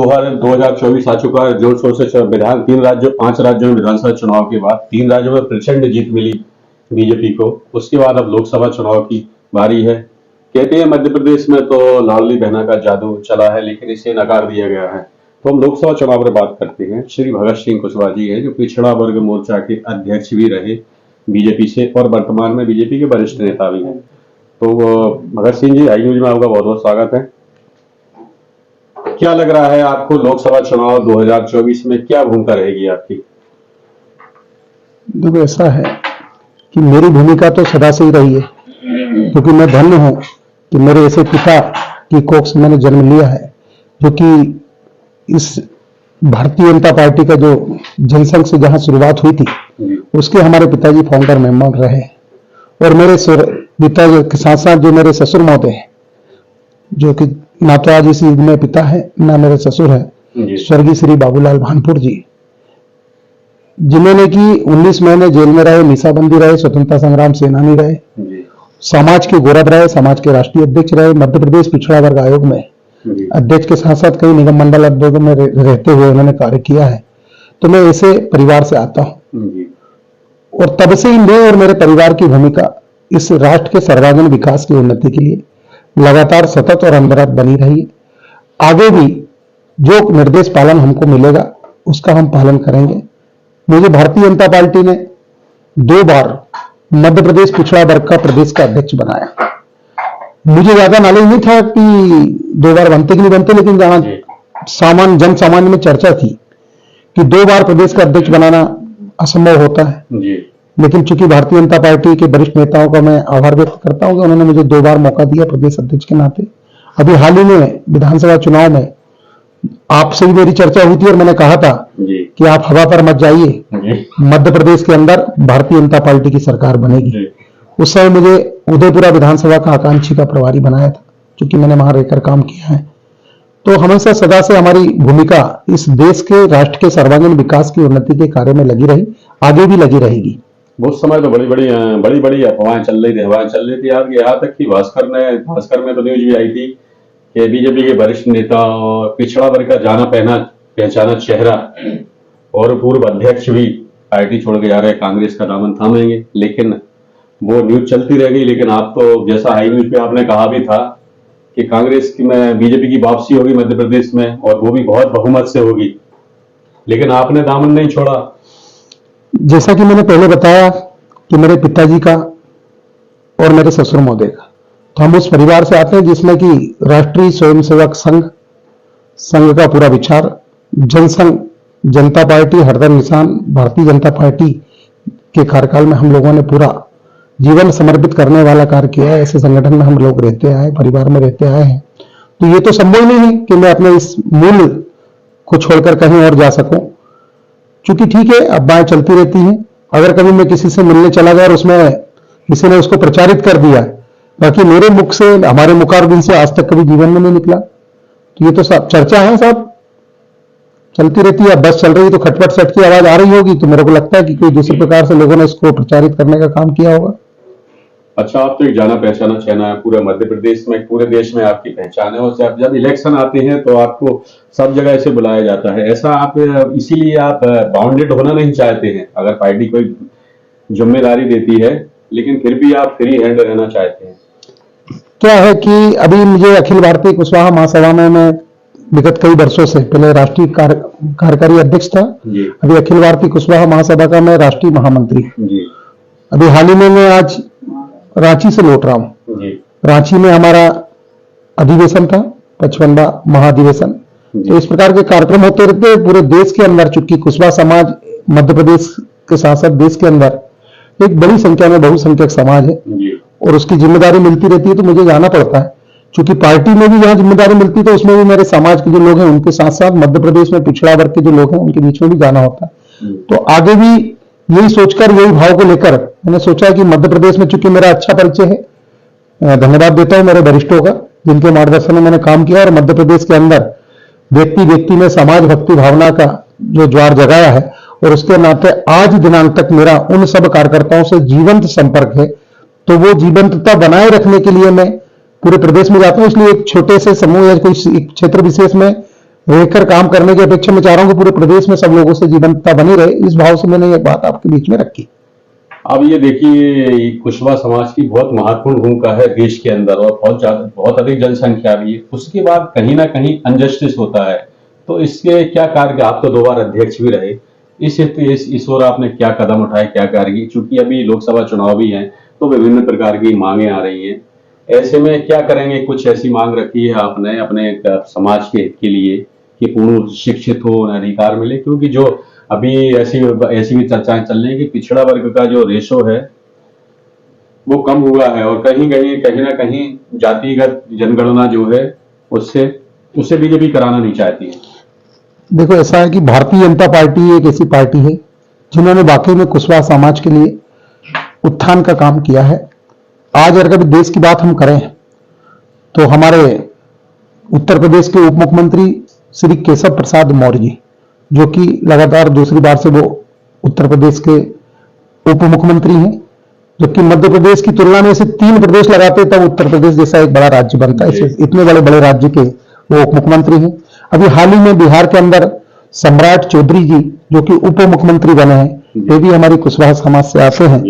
2024 आ चुका है जोर शोर से। विधान 5 राज्यों में विधानसभा चुनाव के बाद 3 राज्यों में प्रचंड जीत मिली बीजेपी को। उसके बाद अब लोकसभा चुनाव की बारी है। कहते हैं मध्य प्रदेश में तो लाडली बहना का जादू चला है, लेकिन इसे नकार दिया गया है। तो हम लोकसभा चुनाव पर बात करते हैं। श्री भगत सिंह कुशवाहा जी है, जो पिछड़ा वर्ग मोर्चा के अध्यक्ष भी रहे बीजेपी से और वर्तमान में बीजेपी के वरिष्ठ नेता भी हैं। तो भगत सिंह जी, आई न्यूज में आपका बहुत बहुत स्वागत है। क्या लग रहा है आपको, लोकसभा चुनाव 2024 में क्या भूमिका रहेगी आपकी? देखो, ऐसा है कि मेरी भूमिका तो सदा से ही रही है, क्योंकि मैं धन्य हूं कि मेरे ऐसे पिता की कोख से मैंने जन्म लिया है, जो कि इस भारतीय जनता पार्टी का जो जनसंघ से जहां शुरुआत हुई थी, उसके हमारे पिताजी फाउंडर मेंबर रहे। और मेरे पिता के साथ साथ जो मेरे ससुर महोदय हैं, जो कि ना तो आज इस युग में पिता है ना मेरे ससुर है, स्वर्गीय श्री बाबूलाल भानपुर जी, जिन्होंने कि 19 महीने जेल में रहे, मीसाबंदी रहे, स्वतंत्रता संग्राम सेनानी रहे, समाज के गौरव रहे, समाज के राष्ट्रीय अध्यक्ष रहे, मध्य प्रदेश पिछड़ा वर्ग आयोग में अध्यक्ष के साथ साथ कई निगम मंडल अध्यक्षों में रहते हुए उन्होंने कार्य किया है। तो मैं ऐसे परिवार से आता हूं और तब से ही मैं और मेरे परिवार की भूमिका इस राष्ट्र के सर्वांगीण विकास की उन्नति के लिए लगातार सतत और अनवरत बनी रही। आगे भी जो निर्देश पालन हमको मिलेगा उसका हम पालन करेंगे। मुझे भारतीय जनता पार्टी ने 2 बार मध्य प्रदेश पिछड़ा वर्ग का प्रदेश का अध्यक्ष बनाया। मुझे ज्यादा नॉलेज नहीं था कि 2 बार बनते कि नहीं बनते, लेकिन जहां जन सामान्य में चर्चा थी कि 2 बार प्रदेश का अध्यक्ष बनाना असंभव होता है, लेकिन चूंकि भारतीय जनता पार्टी के वरिष्ठ नेताओं का मैं आभार व्यक्त करता हूं कि उन्होंने मुझे 2 बार मौका दिया प्रदेश अध्यक्ष के नाते। अभी हाल ही में विधानसभा चुनाव में आपसे भी मेरी चर्चा हुई थी और मैंने कहा था कि आप हवा पर मत जाइए, मध्य प्रदेश के अंदर भारतीय जनता पार्टी की सरकार बनेगी। उस समय मुझे उदयपुरा विधानसभा का आकांक्षी का प्रभारी बनाया था, क्योंकि मैंने वहां रहकर काम किया है। तो हमेशा सदा से हमारी भूमिका इस देश के राष्ट्र के सर्वांगीण विकास की उन्नति के कार्य में लगी रही, आगे भी लगी रहेगी। बहुत समय तो बड़ी बड़ी अफवाहें चल रही थी यार। यहाँ तक कि भास्कर में तो न्यूज भी आई थी कि बीजेपी के वरिष्ठ नेता और पिछड़ा वर्ग का जाना पहचाना चेहरा और पूर्व अध्यक्ष भी पार्टी छोड़ के जा रहे, कांग्रेस का दामन थामेंगे। लेकिन वो न्यूज चलती रह गई। लेकिन आप तो, जैसा हाई न्यूज पे आपने कहा भी था कि कांग्रेस की में बीजेपी की वापसी होगी मध्य प्रदेश में, और वो भी बहुत बहुमत से होगी, लेकिन आपने दामन नहीं छोड़ा। जैसा कि मैंने पहले बताया कि मेरे पिताजी का और मेरे ससुर महोदय का, तो हम उस परिवार से आते हैं जिसमें कि राष्ट्रीय स्वयंसेवक संघ का पूरा विचार, जनसंघ, जनता पार्टी, हरदम निशान, भारतीय जनता पार्टी के कार्यकाल में हम लोगों ने पूरा जीवन समर्पित करने वाला कार्य किया है। ऐसे संगठन में हम लोग रहते आए, परिवार में रहते आए हैं। तो ये तो संभव नहीं है कि मैं अपने इस मूल को छोड़कर कहीं और जा सकूं, क्योंकि ठीक है, अफवाहें चलती रहती हैं। अगर कभी मैं किसी से मिलने चला गया और उसमें किसी ने उसको प्रचारित कर दिया, बाकी मेरे मुख से, हमारे मुखारबिन से आज तक कभी जीवन में नहीं निकला। तो ये तो सब चर्चा है, सब चलती रहती है। बस चल रही तो खटपट सेट की आवाज आ रही होगी, तो मेरे को लगता है कि कोई दूसरे प्रकार से लोगों ने इसको प्रचारित करने का काम किया होगा। अच्छा, आप तो एक जाना पहचाना चेहरा है पूरे मध्य प्रदेश में, पूरे देश में आपकी पहचान है। और जब इलेक्शन आते हैं तो आपको सब जगह ऐसे बुलाया जाता है। ऐसा आप, इसीलिए आप बाउंडेड होना नहीं चाहते हैं, अगर पार्टी कोई जिम्मेदारी देती है, लेकिन फिर भी आप फ्री हैंड रहना चाहते हैं। क्या है कि अभी मुझे अखिल भारतीय कुशवाहा महासभा में मैं विगत कई वर्षों से, पहले राष्ट्रीय कार्यकारी अध्यक्ष था, अभी अखिल भारतीय कुशवाहा महासभा का मैं राष्ट्रीय महामंत्री। अभी हाल ही में मैं आज रांची से लौट रहा हूं। रांची में हमारा अधिवेशन था, 55वां महाधिवेशन। तो इस प्रकार के कार्यक्रम होते रहते हैं पूरे देश के अंदर। चूंकि कुशवाहा समाज मध्य प्रदेश के साथ साथ देश के अंदर एक बड़ी संख्या में बहुसंख्यक समाज है और उसकी जिम्मेदारी मिलती रहती है, तो मुझे जाना पड़ता है। चूंकि पार्टी में भी जहां जिम्मेदारी मिलती है तो उसमें भी मेरे समाज के जो लोग हैं उनके साथ साथ मध्य प्रदेश में पिछड़ा वर्ग के जो लोग हैं उनके बीच में भी जाना होता है। तो आगे भी यही सोचकर, यही भाव को लेकर मैंने सोचा कि मध्य प्रदेश में, चूंकि मेरा अच्छा परिचय है, धन्यवाद देता हूं मेरे वरिष्ठों का जिनके मार्गदर्शन में मैंने काम किया, और मध्य प्रदेश के अंदर व्यक्ति व्यक्ति में समाज भक्ति भावना का जो ज्वार जगाया है, और उसके नाते आज दिनांक तक मेरा उन सब कार्यकर्ताओं से जीवंत संपर्क है। तो वो जीवंतता बनाए रखने के लिए मैं पूरे प्रदेश में जाता हूं। इसलिए एक छोटे से समूह या कोई क्षेत्र विशेष में रहकर काम करने की अपेक्षा मैं चाह रहा हूं कि पूरे प्रदेश में सब लोगों से जीवंतता बनी रहे, इस भाव से मैंने ये बात आपके बीच में रखी। अब ये देखिए, कुशवाहा समाज की बहुत महत्वपूर्ण भूमिका है देश के अंदर, और बहुत अधिक जनसंख्या भी है। उसके बाद कहीं ना कहीं अनजस्टिस होता है, तो इसके क्या कार्य, आप तो 2 बार अध्यक्ष भी रहे, इस ओर आपने क्या कदम उठाए, क्या कार्य की? चूंकि अभी लोकसभा चुनाव भी हैं, तो विभिन्न प्रकार की मांगे आ रही हैं। ऐसे में क्या करेंगे? कुछ ऐसी मांग रखी है आपने अपने समाज के हित के लिए कि पूर्ण शिक्षित हो, उन्हें अधिकार मिले? क्योंकि जो अभी ऐसी ऐसी भी चर्चाएं चल रही है कि पिछड़ा वर्ग का जो रेशो है वो कम हुआ है, और कहीं ना कहीं जातिगत जनगणना जो है उससे उससे बीजेपी कराना नहीं चाहती है। देखो, ऐसा है कि भारतीय जनता पार्टी एक ऐसी पार्टी है जिन्होंने वाकई में कुशवाहा समाज के लिए उत्थान का काम किया है। आज अगर कभी देश की बात हम करें तो हमारे उत्तर प्रदेश के उप मुख्यमंत्री श्री केशव प्रसाद मौर्य जी, जो कि लगातार दूसरी बार से वो उत्तर प्रदेश के उप मुख्यमंत्री हैं, जबकि मध्य प्रदेश की तुलना में इसे 3 प्रदेश लगाते तब उत्तर प्रदेश जैसा एक बड़ा राज्य बनता है। इतने बड़े बड़े राज्य के वो उप मुख्यमंत्री हैं। अभी हाल ही में बिहार के अंदर सम्राट चौधरी जी, जो कि उप मुख्यमंत्री बने हैं, वे भी हमारी कुशवाहा समाज से आते हैं।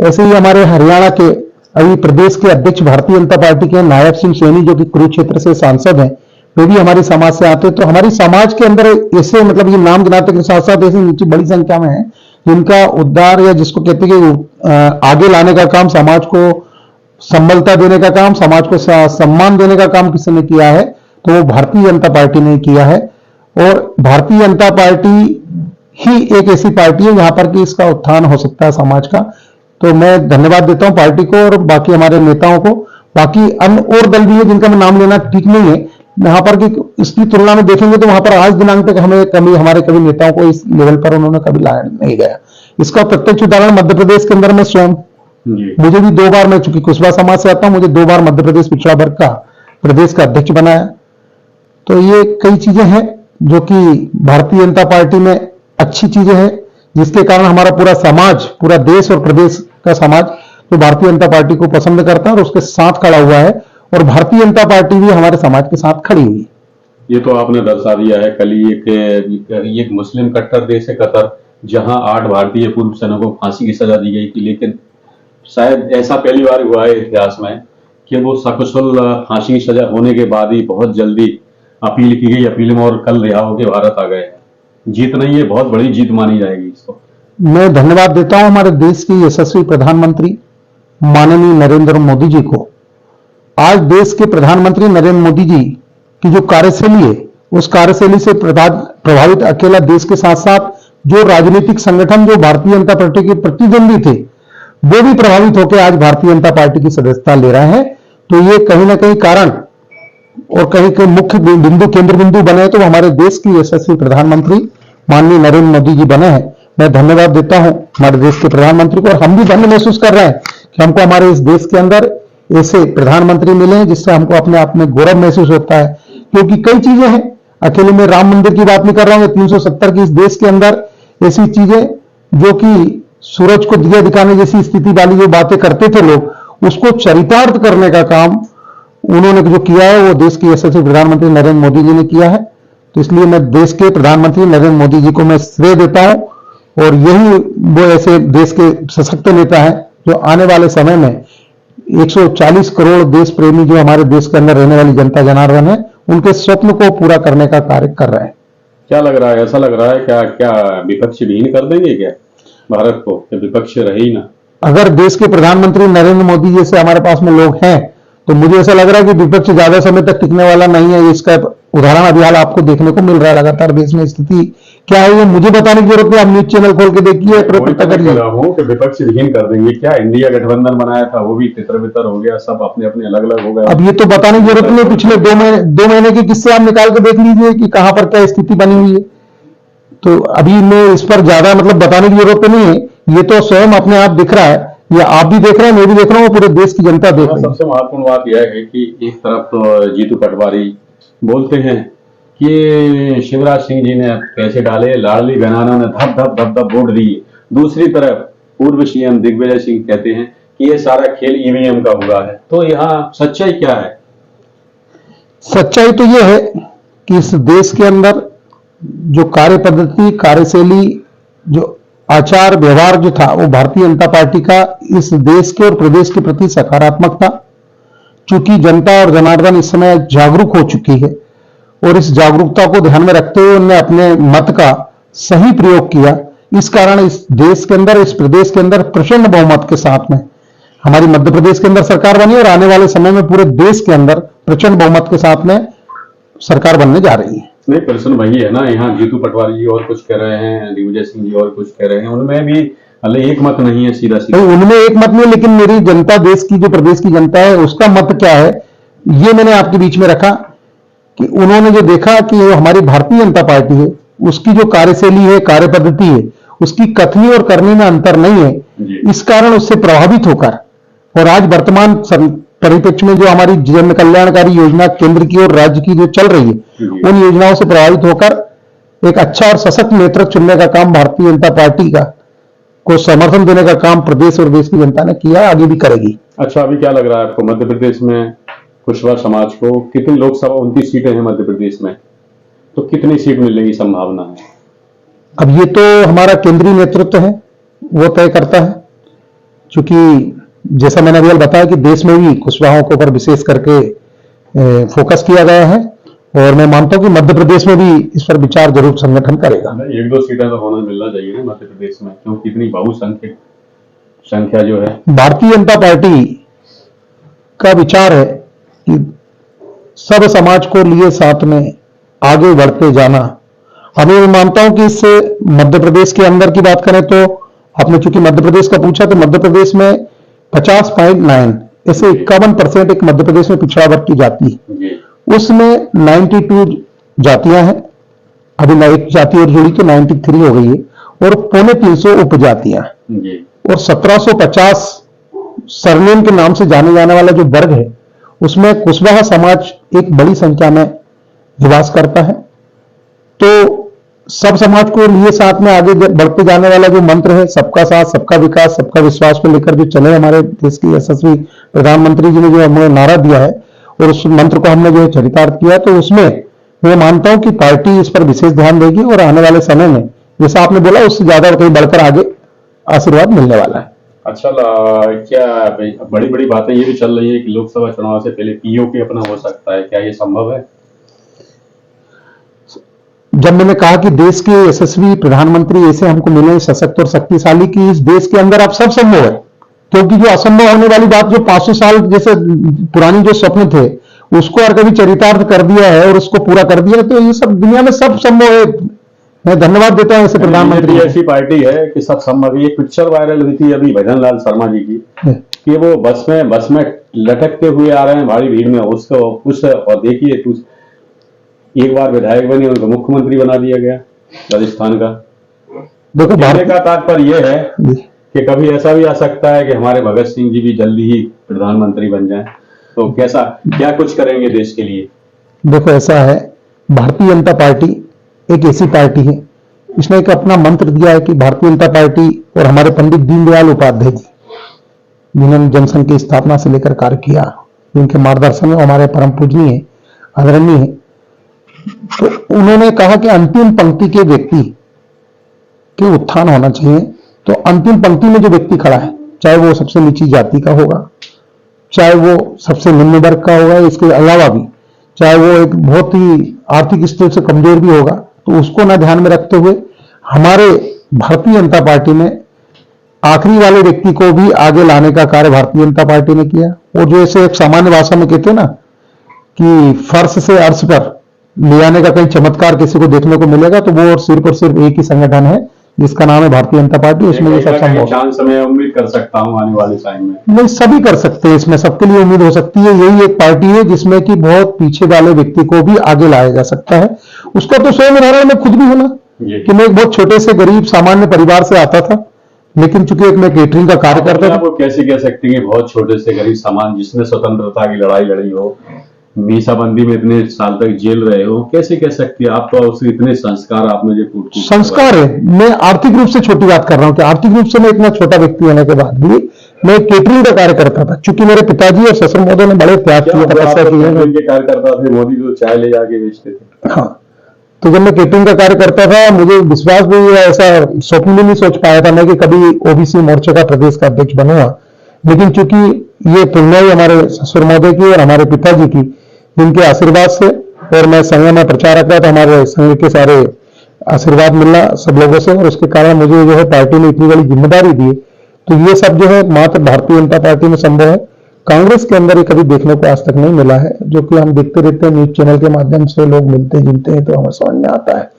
ऐसे ही हमारे हरियाणा के अभी प्रदेश के अध्यक्ष भारतीय जनता पार्टी के नायब सिंह सैनी, जो कि कुरुक्षेत्र से सांसद हैं, वे भी हमारी समाज से आते हैं। तो हमारी समाज के अंदर ऐसे मतलब ये नाम गिनाते के साथ साथ ऐसी नीचे बड़ी संख्या में है जिनका उद्धार, या जिसको कहते हैं कि आगे लाने का काम, समाज को संबलता देने का काम, समाज को सम्मान देने का काम किसने किया है, तो वो भारतीय जनता पार्टी ने किया है। और भारतीय जनता पार्टी ही एक ऐसी पार्टी है जहां पर कि इसका उत्थान हो सकता है समाज का। तो मैं धन्यवाद देता हूं पार्टी को और बाकी हमारे नेताओं को। बाकी अन्य और दल भी है जिनका मैं नाम लेना ठीक नहीं है, यहाँ पर कि इसकी तुलना में देखेंगे तो वहां पर आज दिनांक तक हमारे कभी नेताओं को इस लेवल पर उन्होंने कभी लाया नहीं गया। इसका प्रत्यक्ष उदाहरण मध्य प्रदेश के अंदर मैं स्वयं, मुझे भी 2 बार, मैं चूंकि कुशवाहा समाज से आता हूं, मुझे 2 बार मध्य प्रदेश पिछड़ा वर्ग का प्रदेश का अध्यक्ष बनाया। तो ये कई चीजें हैं जो कि भारतीय जनता पार्टी में अच्छी चीजें हैं, जिसके कारण हमारा पूरा समाज, पूरा देश और प्रदेश का समाज तो भारतीय जनता पार्टी को पसंद करता है और उसके साथ खड़ा हुआ है, और भारतीय जनता पार्टी भी हमारे समाज के साथ खड़ी हुई। ये तो आपने दर्शा दिया है। कल ही एक मुस्लिम कट्टर देश है कतर, जहां 8 भारतीय पूर्व सैनिकों को फांसी की सजा दी गई थी, लेकिन शायद ऐसा पहली बार हुआ है इतिहास में कि वो सकुशल फांसी की सजा होने के बाद ही बहुत जल्दी अपील की गई, अपील में, और कल रिहा होकर भारत आ गए। जीत नहीं है, बहुत बड़ी जीत मानी जाएगी इसको। मैं धन्यवाद देता हूं हमारे देश के यशस्वी प्रधानमंत्री माननीय नरेंद्र मोदी जी को। आज देश के प्रधानमंत्री नरेंद्र मोदी जी की जो कार्यशैली है, उस कार्यशैली से प्रभावित अकेला देश के साथ साथ जो राजनीतिक संगठन, जो भारतीय जनता पार्टी के प्रतिद्वंदी थे, वो भी प्रभावित होकर आज भारतीय जनता पार्टी की सदस्यता ले रहे हैं। तो ये कहीं ना कहीं कारण और कहीं कहीं मुख्य बिंदु, केंद्र बिंदु बने तो हमारे देश के यशस्वी प्रधानमंत्री माननीय नरेंद्र मोदी जी बने हैं। मैं धन्यवाद देता हूं हमारे देश के प्रधानमंत्री को, और हम भी धन्य महसूस कर रहे हैं कि हमको हमारे इस देश के अंदर ऐसे प्रधानमंत्री मिले हैं जिससे हमको अपने आप में गौरव महसूस होता है। क्योंकि कई चीजें हैं, अकेले में राम मंदिर की बात नहीं कर रहा हूं, 370 की इस देश के अंदर ऐसी चीजें जो कि सूरज को दिया दिखाने जैसी स्थिति वाली जो बातें करते थे लोग, उसको चरितार्थ करने का काम उन्होंने जो किया है वो देश के यशस्वी प्रधानमंत्री नरेंद्र मोदी जी ने किया है। तो इसलिए मैं देश के प्रधानमंत्री नरेंद्र मोदी जी को मैं श्रेय देता हूं, और यही वो ऐसे देश के सशक्त नेता हैं जो आने वाले समय में 140 करोड़ देश प्रेमी जो हमारे देश के अंदर रहने वाली जनता जनार्दन है, उनके स्वप्न को पूरा करने का कार्य कर रहे हैं। क्या लग रहा है? ऐसा लग रहा है क्या विपक्ष विहीन कर देंगे क्या भारत को, कि विपक्ष रहे ही ना? अगर देश के प्रधानमंत्री नरेंद्र मोदी जैसे हमारे पास में लोग हैं तो मुझे ऐसा लग रहा है कि विपक्ष ज्यादा समय तक टिकने वाला नहीं है। इसका उदाहरण अभी हाल आपको देखने को मिल रहा है। लगातार देश में स्थिति क्या है ये मुझे बताने की जरूरत है, आप न्यूज चैनल खोल के देखिए, पता करिए। विपक्ष विहीन कर देंगे क्या? इंडिया गठबंधन बनाया था वो भी तितर बितर हो गया, सब अपने अपने अलग अलग हो गए। अब ये तो बताने की जरूरत नहीं, पिछले 2 महीने के किस्से आप निकाल के देख लीजिए कि कहां पर क्या स्थिति बनी हुई है। तो अभी मैं इस पर ज्यादा मतलब बताने की जरूरत नहीं है, ये तो स्वयं अपने आप दिख रहा है, ये आप भी देख रहे हैं, मैं भी देख रहा हूँ, पूरे देश की जनता देख रही है। सबसे महत्वपूर्ण बात यह है कि एक तरफ तो जीतू पटवारी बोलते हैं कि शिवराज सिंह जी ने पैसे डाले, लाडली बहनाना ने धप धप धप धप वोट दिए। दूसरी तरफ पूर्व सीएम दिग्विजय सिंह कहते हैं कि ये सारा खेल ईवीएम का हुआ है। तो यहाँ सच्चाई क्या है? सच्चाई तो ये है कि इस देश के अंदर जो कार्य पद्धति, कार्यशैली, जो आचार व्यवहार जो था, वो भारतीय जनता पार्टी का इस देश के और प्रदेश के प्रति सकारात्मक था। चूंकि जनता और जनार्दन इस समय जागरूक हो चुकी है और इस जागरूकता को ध्यान में रखते हुए उन्होंने अपने मत का सही प्रयोग किया। इस कारण इस देश के अंदर, इस प्रदेश के अंदर प्रचंड बहुमत के साथ में हमारी मध्य प्रदेश के अंदर सरकार बनी और आने वाले समय में पूरे देश के अंदर प्रचंड बहुमत के साथ में सरकार बनने जा रही है। नहीं, प्रश्न वही है ना, यहाँ जीतू पटवारी जी और कुछ कह रहे हैं, दिग्विजय सिंह जी और कुछ कह रहे हैं, उनमें भी एक मत नहीं है सीधा सीधा। उनमें एक मत नहीं, लेकिन मेरी जनता, देश की जो प्रदेश की जनता है, उसका मत क्या है, ये मैंने आपके बीच में रखा कि उन्होंने जो देखा कि हमारी भारतीय जनता पार्टी है, उसकी जो कार्यशैली है, कार्य पद्धति है, उसकी कथनी और करनी में अंतर नहीं है। इस कारण उससे प्रभावित होकर और आज वर्तमान परिप्रेक्ष्य में जो हमारी जन कल्याणकारी योजना केंद्र की और राज्य की जो चल रही है, उन योजनाओं से प्रभावित होकर एक अच्छा और सशक्त नेतृत्व चुनने का काम भारतीय जनता पार्टी का को समर्थन देने का काम प्रदेश और देश की जनता ने किया, आगे भी करेगी। अच्छा, अभी क्या लग रहा है आपको, मध्य प्रदेश में कुशवाहा समाज को कितनी लोकसभा, 29 सीटें हैं मध्य प्रदेश में, तो कितनी सीट मिलने की संभावना है? अब ये तो हमारा केंद्रीय नेतृत्व है, वो तय करता है। क्योंकि जैसा मैंने अभी बताया कि देश में भी कुशवाहाओं के ऊपर विशेष करके फोकस किया गया है और मैं मानता हूं कि मध्य प्रदेश में भी इस पर विचार जरूर संगठन करेगा। 1-2 सीटें तो होना मिलना चाहिए ना मध्य प्रदेश में, क्योंकि इतनी बहुसंख्यक संख्या जो है। भारतीय जनता पार्टी का विचार है कि सब समाज को लिए साथ में आगे बढ़ते जाना। हमें मैं मानता हूं कि इस मध्य प्रदेश के अंदर की बात करें तो आपने चूंकि मध्य प्रदेश का पूछा, तो मध्य प्रदेश में 50.9 ऐसे 51% एक मध्य प्रदेश में पिछड़ा वर्ग की जाति है, उसमें 92 जातियां हैं। अभी एक जाति और जुड़ी तो 93 हो गई है और 350 उपजातियां और 1750 सरनेम के नाम से जाने जाने वाला जो वर्ग है, उसमें कुशवाहा समाज एक बड़ी संख्या में निवास करता है। तो सब समाज को लिए साथ में आगे बढ़ते जाने वाला जो मंत्र है, सबका साथ, सबका विकास, सबका विश्वास को लेकर जो चले हमारे देश के यशस्वी प्रधानमंत्री जी ने जो हमें नारा दिया है और उस मंत्र को हमने जो है चरितार्थ किया, तो उसमें मैं मानता हूं कि पार्टी इस पर विशेष ध्यान देगी और आने वाले समय में जैसा आपने बोला उससे ज्यादा कहीं बढ़कर आगे आशीर्वाद मिलने वाला है। अच्छा, क्या बड़ी बड़ी बातें ये भी चल रही है कि लोकसभा चुनाव से पहले पीओके अपना हो सकता है, क्या ये संभव है? जब मैंने कहा कि देश के यशस्वी प्रधानमंत्री ऐसे हमको मिले सशक्त और शक्तिशाली कि इस देश के अंदर अब सब संभव है, क्योंकि जो असंभव होने वाली बात जो 500 साल जैसे पुरानी जो स्वप्न थे उसको और कभी चरितार्थ कर दिया है और उसको पूरा कर दिया, तो ये सब दुनिया में सब संभव है। मैं धन्यवाद देता हूं ऐसे प्रधानमंत्री। ऐसी पार्टी है कि सब संभव। ये पिक्चर वायरल हुई थी अभी भजन लाल शर्मा जी की कि वो बस में लटकते हुए आ रहे हैं भारी भीड़ में, उसको उस और देखिए एक बार विधायक बने, उनको मुख्यमंत्री बना दिया गया राजस्थान का। देखो, कहने का तात्पर्य यह है कि कभी ऐसा भी आ सकता है कि हमारे भगत सिंह जी भी जल्दी ही प्रधानमंत्री बन जाएं, तो क्या कुछ करेंगे देश के लिए? देखो, ऐसा है, भारतीय जनता पार्टी एक ऐसी पार्टी है, इसने एक अपना मंत्र दिया है कि भारतीय जनता पार्टी और हमारे पंडित दीनदयाल उपाध्याय जी जिन्होंने जनसंघ की स्थापना से लेकर कार्य किया, जिनके मार्गदर्शन में हमारे परम पूजनीय आदरणीय है, तो उन्होंने कहा कि अंतिम पंक्ति के व्यक्ति के उत्थान होना चाहिए। तो अंतिम पंक्ति में जो व्यक्ति खड़ा है, चाहे वो सबसे नीची जाति का होगा, चाहे वो सबसे निम्न वर्ग का होगा, इसके अलावा भी चाहे वो एक बहुत ही आर्थिक स्थिति से कमजोर भी होगा, तो उसको ना ध्यान में रखते हुए हमारे भारतीय जनता पार्टी में आखिरी वाले व्यक्ति को भी आगे लाने का कार्य भारतीय जनता पार्टी ने किया। और जो ऐसे एक सामान्य भाषा में कहते हैं ना कि फर्श से अर्श पर ले आने का कहीं चमत्कार किसी को देखने को मिलेगा, तो वो और सिर्फ एक ही संगठन है जिसका नाम है भारतीय जनता पार्टी। उसमें ये सब संभव चांस मैं उम्मीद कर सकता हूं आने वाले टाइम में। नहीं, सभी कर सकते हैं, इसमें सबके लिए उम्मीद हो सकती है। यही एक पार्टी है जिसमें कि बहुत पीछे वाले व्यक्ति को भी आगे लाया जा सकता है। उसका तो स्वयं उदाहरण मैं खुद भी हूं ना कि मैं एक बहुत छोटे से गरीब सामान्य परिवार से आता था, लेकिन चूंकि मैं केटरिंग का कार्य करता था। वो कैसे कह सकते हैं बहुत छोटे से गरीब सामान्य, जिसने स्वतंत्रता की लड़ाई लड़ी हो, मीसाबंदी में इतने साल तक जेल रहे हो, कैसे कह सकती है? आप तो उससे इतने संस्कार आपने जो संस्कार है। मैं आर्थिक रूप से छोटी बात कर रहा हूं कि आर्थिक रूप से मैं इतना छोटा व्यक्ति होने के बाद भी मैं केटरिंग का कार्य करता था, चूंकि मेरे पिताजी और ससुर महोदय ने बड़े त्याग किए, तपस्या की है। के कार्यकर्ता थे, मोदी तो चाय ले जाके बेचते थे। हाँ, तो जब मैं केटरिंग का कार्य करता था, मुझे विश्वास भी ऐसा स्वप्न भी नहीं सोच पाया था मैं कि कभी ओबीसी मोर्चे का प्रदेश का अध्यक्ष बनूंगा। लेकिन चूंकि ये पुण्याई हमारे ससुर महोदय की और हमारे पिताजी की, इनके आशीर्वाद से, और मैं संघ में प्रचारक रहा, तो हमारे संघ के सारे आशीर्वाद मिलना सब लोगों से, और उसके कारण मुझे जो है पार्टी ने इतनी बड़ी जिम्मेदारी दी। तो ये सब जो है मात्र भारतीय जनता पार्टी में संभव है, कांग्रेस के अंदर ये कभी देखने को आज तक नहीं मिला है, जो कि हम देखते रहते हैं न्यूज चैनल के माध्यम से, लोग मिलते जुलते हैं तो हमें समझ में आता है।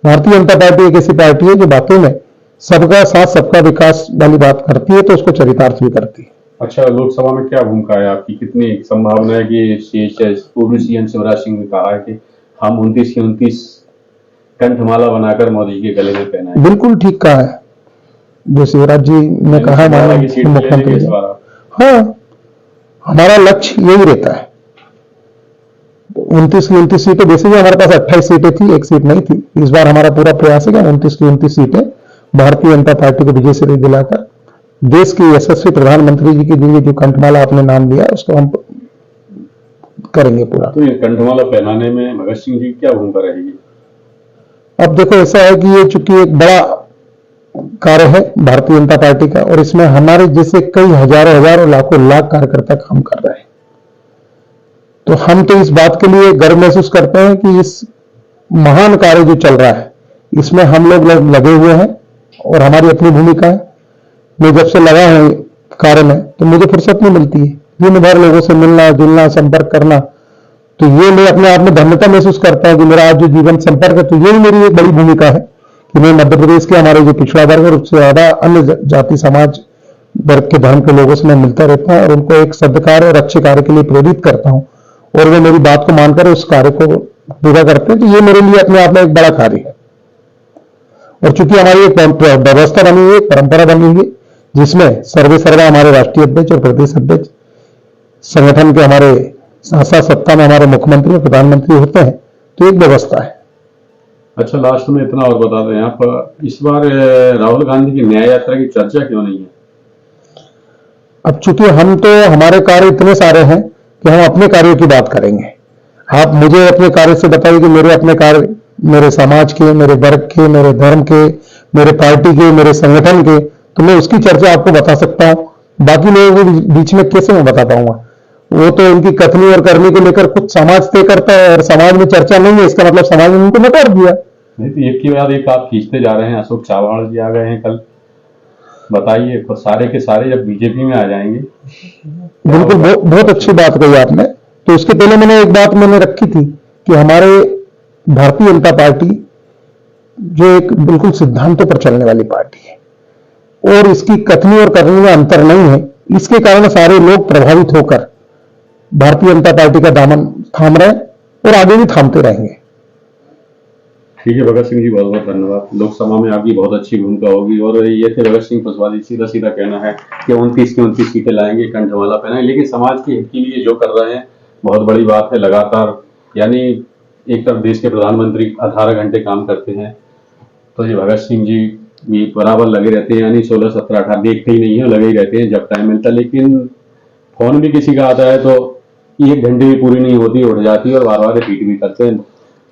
भारतीय जनता पार्टी एक ऐसी पार्टी है जो बातों में सबका साथ सबका विकास वाली बात करती है, तो उसको चरितार्थ भी करती है। अच्छा, लोकसभा में क्या भूमिका है आपकी? कितनी संभावना है कि पूर्व सीएम शिवराज सिंह ने कहा है कि हम 29 की 29 कंठमाला बनाकर मोदी के गले में पहनाएंगे? बिल्कुल ठीक कहा है जो शिवराज जी ने कहा, माननीय मुख्यमंत्री। हाँ, हमारा लक्ष्य यही रहता है। 29 की 29 सीटें, वैसे भी हमारे पास 28 सीटें थी, एक सीट नहीं थी। इस बार हमारा पूरा प्रयास है कि 29 की 29 सीटें भारतीय जनता पार्टी को विजय श्री दिलाकर देश के यशस्वी प्रधानमंत्री जी के लिए जो कंठमाला आपने नाम लिया उसको हम करेंगे पूरा। तो ये कंठमाला पहनाने में भगत सिंह जी की क्या भूमिका रहेगी? अब देखो, ऐसा है कि ये चूंकि एक बड़ा कार्य है भारतीय जनता पार्टी का, और इसमें हमारे जैसे कई हजारों लाखों लाख कार्यकर्ता काम कर रहे हैं, तो हम तो इस बात के लिए गर्व महसूस करते हैं कि इस महान कार्य जो चल रहा है इसमें हम लोग लगे हुए हैं, और हमारी अपनी भूमिका है। मैं जब से लगा हूं कार्य में तो मुझे फुर्सत नहीं मिलती है, दिन भर लोगों से मिलना जुलना, संपर्क करना, तो ये मैं अपने आप में धन्यता महसूस करता हूं कि मेरा आज जो जीवन संपर्क है, तो ये मेरी एक बड़ी भूमिका है कि मैं मध्य प्रदेश के हमारे जो पिछड़ा वर्ग है उससे ज्यादा अन्य जाति समाज वर्ग के धर्म के लोगों से मैं मिलता रहता हूं, और उनको एक सदकार्य और अच्छे कार्य के लिए प्रेरित करता हूं, और वे मेरी बात को मानकर उस कार्य को पूरा करते हैं। तो ये मेरे लिए अपने आप में एक बड़ा कार्य है। और चूंकि हमारी एक व्यवस्था बनी हुई है, परंपरा बनी हुई है, जिसमें सर्वे सर्वा हमारे राष्ट्रीय अध्यक्ष और प्रदेश अध्यक्ष संगठन के हमारे साथ सत्ता में हमारे मुख्यमंत्री और प्रधानमंत्री होते हैं, तो एक व्यवस्था है। अच्छा, लास्ट में इतना और बता दें आप, इस बार राहुल गांधी की न्याय यात्रा की चर्चा क्यों नहीं है? अब चूंकि हम तो हमारे कार्य इतने सारे हैं कि हम अपने कार्यों की बात करेंगे। आप मुझे अपने कार्य से बताइए कि मेरे अपने कार्य, मेरे समाज के, मेरे वर्ग के, मेरे धर्म के, मेरे पार्टी के, मेरे संगठन के, तो मैं उसकी चर्चा आपको बता सकता हूं। बाकी लोगों के बीच में कैसे मैं बता पाऊंगा? वो तो इनकी कथनी और करनी को लेकर खुद समाज तय करता है, और समाज में चर्चा नहीं है, इसका मतलब समाज ने उनको नकार दिया। नहीं तो एक के बाद एक आप खींचते जा रहे हैं। अशोक चव्हाण जी आ गए हैं कल, बताइए, सारे के सारे जब बीजेपी में आ जाएंगे। बिल्कुल, बहुत अच्छी बात कही आपने। तो उसके पहले मैंने एक बात रखी थी कि हमारे भारतीय जनता पार्टी जो एक बिल्कुल सिद्धांतों पर चलने वाली पार्टी है, और इसकी कथनी और करनी में अंतर नहीं है। इसके कारण सारे लोग प्रभावित होकर भारतीय जनता पार्टी का दामन थाम रहे और आगे भी थामते रहेंगे। ठीक है भगत सिंह जी, बहुत बहुत धन्यवाद। लोकसभा में आपकी बहुत अच्छी भूमिका होगी। और ये थे भगत सिंह कुशवाहा जी, सीधा सीधा कहना है कि 29 की 29 सीटें लाएंगे, कंठमाला पहनाएंगे, लेकिन समाज के हित के लिए जो कर रहे हैं बहुत बड़ी बात है। लगातार, यानी एक तरफ देश के प्रधानमंत्री 18 घंटे काम करते हैं, तो ये भगत सिंह जी भी बराबर लगे रहते हैं, यानी 16, 17, 18 देखते ही नहीं है, लगे ही रहते हैं जब टाइम मिलता है। लेकिन फोन भी किसी का आता है तो 1 घंटे भी पूरी नहीं होती, उठ जाती है और बार बार रिपीट भी करते हैं।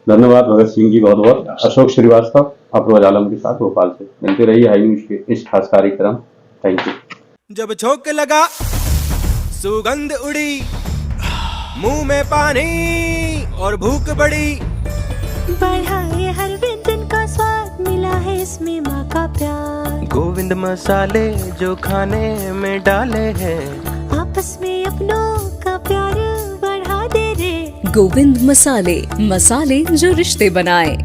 धन्यवाद भगत सिंह जी, बहुत बहुत। अशोक श्रीवास्तव, अफरोज आलम के साथ भोपाल से। मिलते रहिए हाई न्यूज के इस खास कार्यक्रम। Thank you. जब झोंक लगा, सुगंध उड़ी, मुंह में पानी और भूख बढ़ी, बढ़ा ये हर व्यंजन का स्वाद, मिला है इसमें माँ का प्यार। गोविंद मसाले जो खाने में डाले हैं, आपस में अपनों का प्यार बढ़ा दे रे। गोविंद मसाले, मसाले जो रिश्ते बनाए।